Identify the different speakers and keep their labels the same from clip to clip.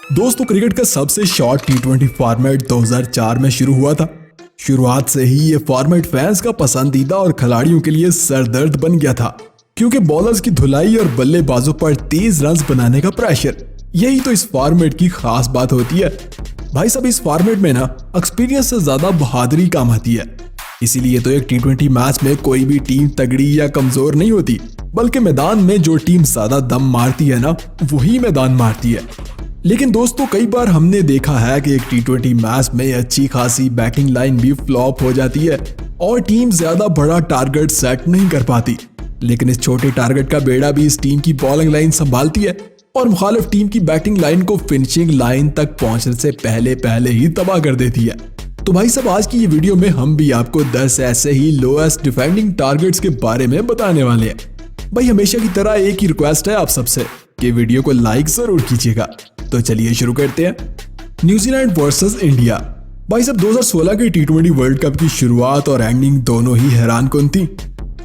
Speaker 1: दोस्तों, क्रिकेट का सबसे शॉर्ट टी20 फॉर्मेट 2004 में शुरू हुआ था। शुरुआत से ही ये फॉर्मेट फैंस का पसंदीदा और खिलाड़ियों के लिए सरदर्द बन गया था, क्योंकि बॉलर्स की धुलाई और बल्लेबाजों पर तेज रन्स बनाने का प्रेशर, यही तो इस फॉर्मेट की खास बात होती है। भाई साहब, इस फॉर्मेट में ना एक्सपीरियंस से ज्यादा बहादुरी काम आती है। इसीलिए तो एक टी20 मैच में कोई भी टीम तगड़ी या कमजोर नहीं होती, बल्कि मैदान में जो टीम ज्यादा दम मारती है ना, वही मैदान मारती है। लेकिन दोस्तों, कई बार हमने देखा है कि एक टी20 मैच में अच्छी खासी बैटिंग लाइन भी फ्लॉप हो जाती है और टीम ज्यादा बड़ा टारगेट सेट नहीं कर पाती। लेकिन इस छोटे टारगेट का बेड़ा भी इस टीम की बॉलिंग लाइन संभालती है और मुखालिफ टीम की बैटिंग लाइन को फिनिशिंग लाइन तक पहुंचने से पहले ही तबाह कर देती है। तो भाई साहब, आज की ये वीडियो में हम भी आपको 10 ऐसे ही लोएस्ट डिफेंडिंग टारगेट्स के बारे में बताने वाले हैं। भाई, हमेशा की तरह एक ही रिक्वेस्ट है आप सबसे कि वीडियो को लाइक जरूर कीजिएगा। तो चलिए शुरू करते हैं। New Zealand versus India. भाई साहब, 2016 के टी20 वर्ल्ड कप की शुरुआत और एंडिंग दोनों ही हैरानकुन थी।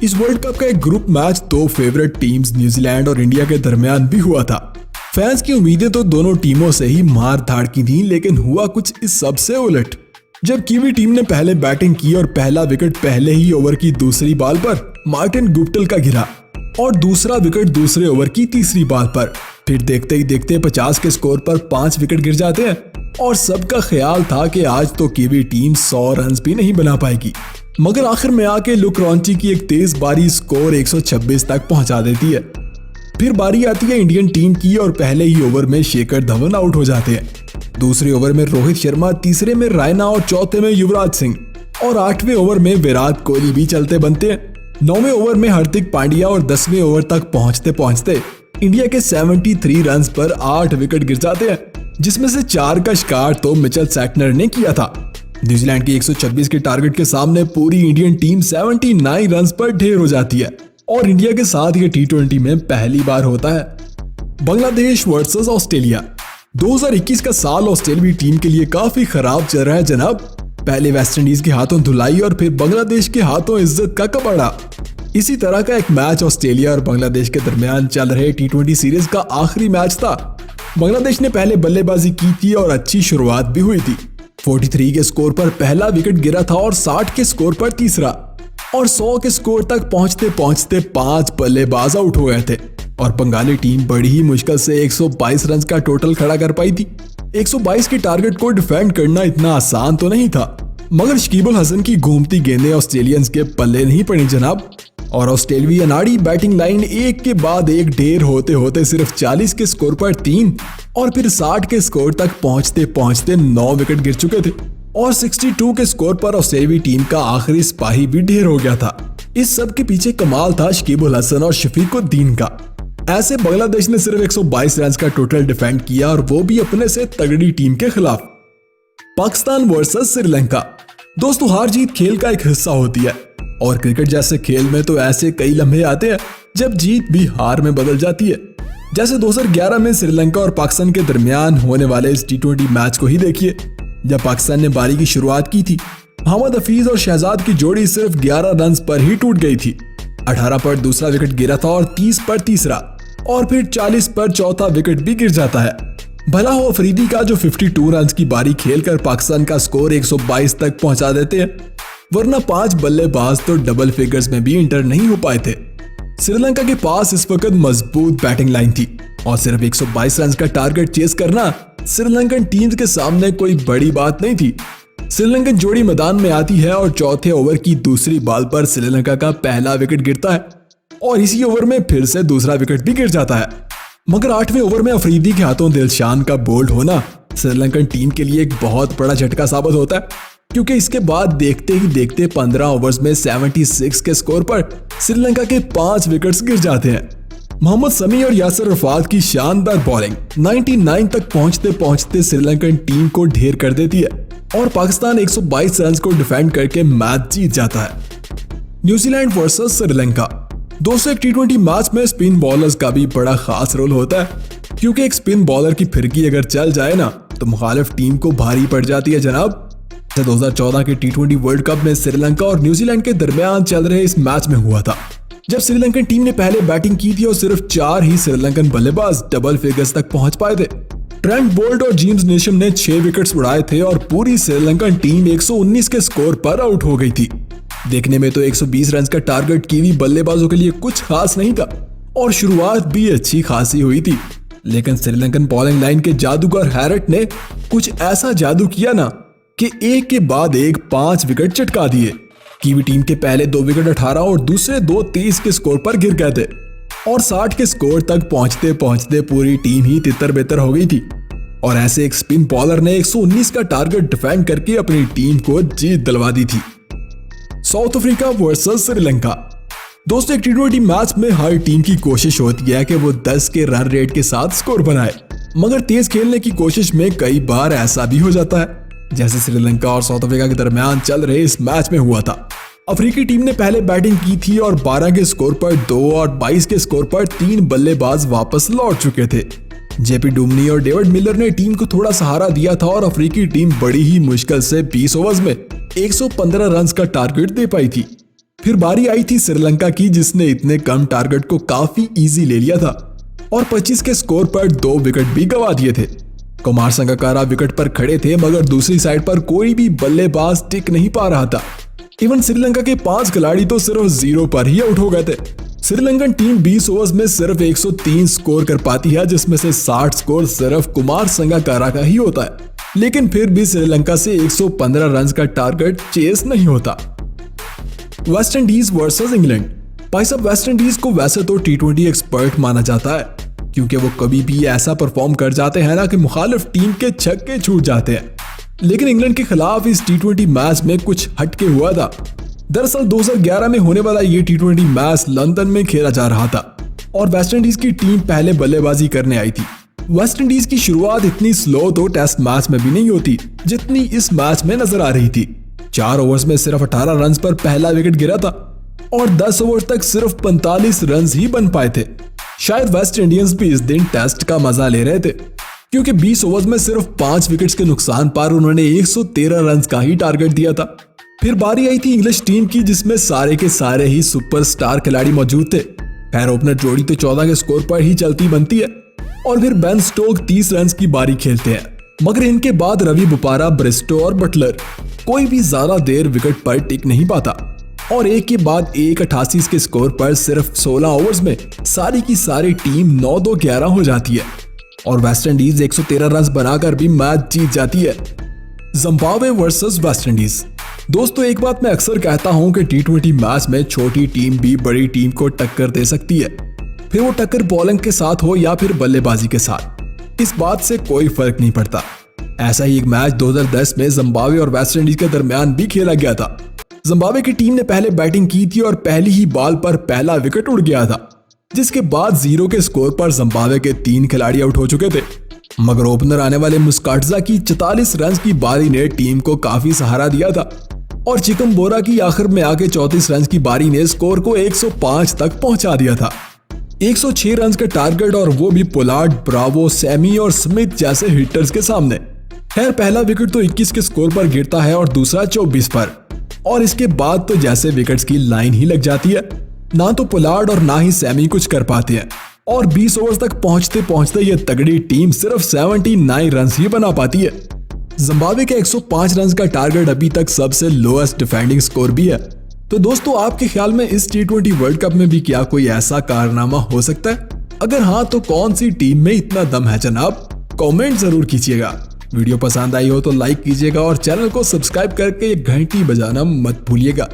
Speaker 1: इस वर्ल्ड कप का एक ग्रुप मैच दो फेवरेट टीम्स न्यूजीलैंड और इंडिया के दरमियान भी हुआ था। फैंस की उम्मीदें तो दोनों टीमों से ही मार धाड़ की थी, लेकिन हुआ कुछ इस सबसे उलट। जब कीवी टीम ने पहले बैटिंग की और पहला विकेट पहले ही ओवर की दूसरी बॉल पर मार्टिन गुप्टिल का गिरा और दूसरा विकेट दूसरे ओवर की तीसरी बॉल पर, फिर देखते ही देखते 50 के स्कोर पर 5 विकेट गिर जाते हैं और सबका ख्याल था कि आज तो कीवी टीम 100 रन भी नहीं बना पाएगी। मगर आखिर में आके लुक रॉन्ची की एक तेज बारी स्कोर 126 तक पहुंचा देती है। फिर बारी आती है इंडियन टीम की और पहले ही ओवर में शेखर धवन आउट हो जाते हैं। दूसरे ओवर में रोहित शर्मा, तीसरे में रैना और चौथे में युवराज सिंह और 8वें ओवर में विराट कोहली भी चलते बनते हैं। 9वें ओवर में हार्दिक पांड्या और 10वें ओवर तक पहुंचते इंडिया के 73 रन पर 8 विकेट गिर जाते हैं, जिसमें से 4 का शिकार तो मिचेल सैटनर ने किया था। न्यूजीलैंड की 126 के टारगेट के सामने पूरी इंडियन टीम 79 रन पर ढेर हो जाती है और इंडिया के साथ ये टी20 में पहली बार होता है। Bangladesh versus Australia. 2021 का साल ऑस्ट्रेलियाई टीम के लिए काफी खराब चल रहा है जनाब। पहले वेस्टइंडीज के हाथों धुलाई और फिर बांग्लादेश के हाथों इज्जत का कपड़ा। इसी तरह का एक मैच ऑस्ट्रेलिया और बांग्लादेश के दरमियान चल रहे टी20 सीरीज का आखिरी मैच था। बांग्लादेश ने पहले बल्लेबाजी की थी और अच्छी शुरुआत भी हुई थी। 43 के स्कोर पर पहला विकेट गिरा था और 60 के स्कोर पर तीसरा, और 100 के स्कोर तक पहुंचते 5 बल्लेबाज आउट हो गए थे और बंगाली टीम बड़ी ही मुश्किल से 122 रन का टोटल खड़ा कर पाई थी। 122 के टारगेट को डिफेंड करना इतना आसान तो नहीं था, मगर शकीब अल हसन की घूमती गेंदें ऑस्ट्रेलियंस के पल्ले नहीं पड़ी जनाब, और ऑस्ट्रेलियाई अनाड़ी बैटिंग लाइन एक के बाद एक ढेर होते होते सिर्फ 40 के स्कोर पर 3 और फिर 60 के स्कोर तक पहुंचते 9 विकेट गिर चुके थे और 62 के स्कोर पर ऑस्ट्रेलियाई टीम का आखिरी सिपाही भी ढेर हो गया था। इस सब के पीछे कमाल था शकीब अल हसन और शफीकुद्दीन का। ऐसे बांग्लादेश ने सिर्फ 122 रन का टोटल डिफेंड किया और वो भी अपने से तगड़ी टीम के खिलाफ। पाकिस्तान वर्सेस श्रीलंका। दोस्तों, हार जीत खेल का एक हिस्सा होती है और क्रिकेट जैसे खेल में तो ऐसे कई लम्हे आते हैं जब जीत भी हार में बदल जाती है। जैसे 2011 में श्रीलंका और पाकिस्तान के दरमियान होने वाले इस टी20 मैच को ही देखिए। जब पाकिस्तान ने बारी की शुरुआत की थी, मोहम्मद हफीज और शहजाद की जोड़ी सिर्फ 11 रन पर ही टूट गई थी। 18 पर दूसरा विकेट गिरा था और 30 पर तीसरा, और फिर 40 पर चौथा विकेट भी गिर जाता है। भला हो अफरीदी का जो 52 रन की बारी खेलकर पाकिस्तान का स्कोर 122 तक पहुंचा देते हैं, वरना 5 बल्लेबाज तो डबल फिगर्स में भी इंटर नहीं हो पाए थे। श्रीलंका के पास इस वक्त मजबूत बैटिंग लाइन थी और सिर्फ 122 रन का टारगेट चेस करना श्रीलंकन टीम के सामने कोई बड़ी बात नहीं थी। श्रीलंकन जोड़ी मैदान में आती है और चौथे ओवर की दूसरी बॉल पर श्रीलंका का पहला विकेट गिरता है और इसी ओवर में फिर से दूसरा विकेट भी गिर जाता है। मगर 8वें ओवर में अफरीदी के हाथों दिलशान का बोल्ड होना श्रीलंकन टीम के लिए एक बहुत बड़ा झटका साबित होता है, क्योंकि इसके बाद देखते ही देखते 15 ओवर्स में 76 के स्कोर पर श्रीलंका के 5 विकेट्स गिर जाते हैं। मोहम्मद शमी और यासिर अरफात की शानदार बॉलिंग 99 तक पहुंचते श्रीलंकन टीम को ढेर कर देती है और पाकिस्तान 122 रन को डिफेंड करके मैच जीत जाता है। New Zealand versus Sri Lanka. दोस्तों, एक टी20 मैच में स्पिन बॉलर्स का भी बड़ा खास रोल होता है, क्योंकि एक स्पिन बॉलर की फिरकी अगर चल जाए ना तो मुखालिफ टीम को भारी पड़ जाती है जनाब। 2014 के टी20 वर्ल्ड कप में श्रीलंका और न्यूजीलैंड के दरमियान चल रहे इस मैच में हुआ था, जब श्रीलंकन टीम ने पहले बैटिंग की थी और सिर्फ 4 ही श्रीलंकन बल्लेबाज डबल फिगर्स तक पहुंच पाए थे। ट्रेंट बोल्ट और जेम्स नेशम ने 6 विकेट्स उड़ाए थे और पूरी श्रीलंकन टीम 119 के स्कोर पर आउट हो गई थी। देखने में तो 120 रन का टारगेट कीवी बल्लेबाजों के लिए कुछ खास नहीं था और शुरुआत भी अच्छी खासी हुई थी, लेकिन श्रीलंकन बॉलिंग लाइन के जादूगर हैरट ने कुछ ऐसा जादू किया ना कि एक के बाद एक 5 विकेट चटका दिए। कीवी टीम के पहले 2 विकेट 18 और दूसरे 2 30 के स्कोर पर गिर गए थे और 60 के स्कोर तक पहुंचते पहुंचते पूरी टीम ही तितर बेतर हो गई थी और ऐसे एक स्पिन बॉलर ने 119 का टारगेट डिफेंड करके अपनी टीम को जीत दिलवा दी थी। South Africa versus Sri Lanka. दोस्तों, एक टी20 मैच में हर टीम की कोशिश होती है कि वो 10 के रन रेट के साथ स्कोर बनाए, मगर तेज खेलने की कोशिश में कई बार ऐसा भी हो जाता है, जैसे श्रीलंका और साउथ अफ्रीका के दरमियान चल रहे इस मैच में हुआ था। अफ्रीकी टीम ने पहले बैटिंग की थी और 12 के स्कोर पर 2 और 22 के स्कोर पर 3 बल्लेबाज वापस लौट चुके थे। जेपी डुमनी और डेविड मिलर ने टीम को थोड़ा सहारा दिया था और अफ्रीकी टीम बड़ी ही मुश्किल से 20 ओवर्स में 115 रन का टारगेट दे पाई थी। फिर बारी आई थी श्रीलंका की, जिसने इतने कम टारगेट को काफी इजी ले लिया था और 25 के स्कोर पर 2 विकेट भी गंवा दिए थे। कुमार संगकारा विकेट पर खड़े थे, मगर दूसरी साइड पर कोई भी बल्लेबाज टिक नहीं पा रहा था। इवन श्रीलंका के 5 खिलाड़ी तो सिर्फ 0 पर ही आउट हो गए थे। श्रीलंकन टीम 20 ओवर्स में सिर्फ 103 स्कोर कर पाती है, जिसमें से 60 स्कोर सिर्फ कुमार संगकारा का ही होता है, लेकिन फिर भी श्रीलंका से 115 रन का टारगेट चेस नहीं होता। West Indies versus England. भाई साहब, वेस्ट इंडीज को वैसे तो टी20 एक्सपर्ट माना जाता है, क्योंकि वो कभी भी ऐसा परफॉर्म कर जाते हैं ना कि मुखालिफ टीम के छक्के छूट जाते हैं, लेकिन इंग्लैंड के खिलाफ इस टी20 मैच में कुछ हटके हुआ था। दरअसल 2011 में होने वाला ये टी20 मैच लंदन में खेला जा रहा था और वेस्ट इंडीज की टीम पहले बल्लेबाजी करने आई थी। वेस्ट इंडीज की शुरुआत इतनी स्लो तो टेस्ट मैच में भी नहीं होती जितनी इस मैच में नजर आ रही थी। 4 ओवर्स में सिर्फ 18 रन पर पहला विकेट गिरा था और 10 ओवर तक सिर्फ 45 रन ही बन पाए थे। शायद वेस्ट इंडियंस भी इस दिन टेस्ट का मजा ले रहे थे, क्योंकि 20 ओवर्स में सिर्फ 5 विकेट्स के नुकसान पर उन्होंने 113 रन का ही टारगेट दिया था। फिर बारी आई थी इंग्लिश टीम की, जिसमें सारे के सारे ही सुपरस्टार खिलाड़ी मौजूद थे। खैर, ओपनर जोड़ी तो 14 के स्कोर पर ही चलती बनती है और फिर बेन स्टोक 30 रन की बारी खेलते हैं, मगर इनके बाद रवि बुपारा, ब्रिस्टो और बटलर कोई भी ज्यादा देर विकेट पर टिक नहीं पाता और एक के बाद एक 88 के स्कोर पर सिर्फ 16 ओवर्स में सारी की सारी टीम 9-2-11 हो जाती है और वेस्ट इंडीज 113 रन बनाकर भी मैच जीत जाती है। Zimbabwe versus West Indies. दोस्तों, एक बात मैं अक्सर कहता हूं कि टी20 मैच में छोटी टीम भी बड़ी टीम को टक्कर दे सकती है, फिर वो टक्कर बॉलिंग के साथ हो या फिर बल्लेबाजी के साथ, इस बात से कोई फर्क नहीं पड़ता। ऐसा ही एक मैच 2010 में जिम्बाब्वे और वेस्ट इंडीज के दरमियान भी खेला गया था। जिम्बाब्वे की टीम ने पहले बैटिंग की थी और पहली ही बॉल पर पहला विकेट उड़ गया था, जिसके बाद 0 के स्कोर पर जिम्बाब्वे के 3 खिलाड़ी आउट हो चुके थे, मगर ओपनर आने वाले मुस्काटजा की 44 रन की बारी ने टीम को काफी सहारा दिया था और चिकम्बोरा की आखिर में आके 34 रन की बारी ने स्कोर को 105 तक पहुंचा दिया था। 106 रन का टारगेट और वो भी पोलार्ड, ब्रावो, सैमी और स्मिथ जैसे हिटर्स के सामने। खैर, पहला विकेट तो 21 के स्कोर पर गिरता है और दूसरा 24 पर, और इसके बाद तो जैसे विकेट्स की लाइन ही लग जाती है। ना तो पोलार्ड और ना ही सैमी कुछ कर पाते हैं और 20 ओवर्स तक पहुंचते पहुंचते ये तगड़ी टीम सिर्फ 79 रन ही बना पाती है। जिम्बाब्वे के 105 रन का टारगेट अभी तक सबसे लोएस्ट डिफेंडिंग स्कोर भी है। तो दोस्तों, आपके ख्याल में इस टी20 वर्ल्ड कप में भी क्या कोई ऐसा कारनामा हो सकता है? अगर हाँ, तो कौन सी टीम में इतना दम है जनाब? कमेंट जरूर कीजिएगा। वीडियो पसंद आई हो तो लाइक कीजिएगा और चैनल को सब्सक्राइब करके घंटी बजाना मत भूलिएगा।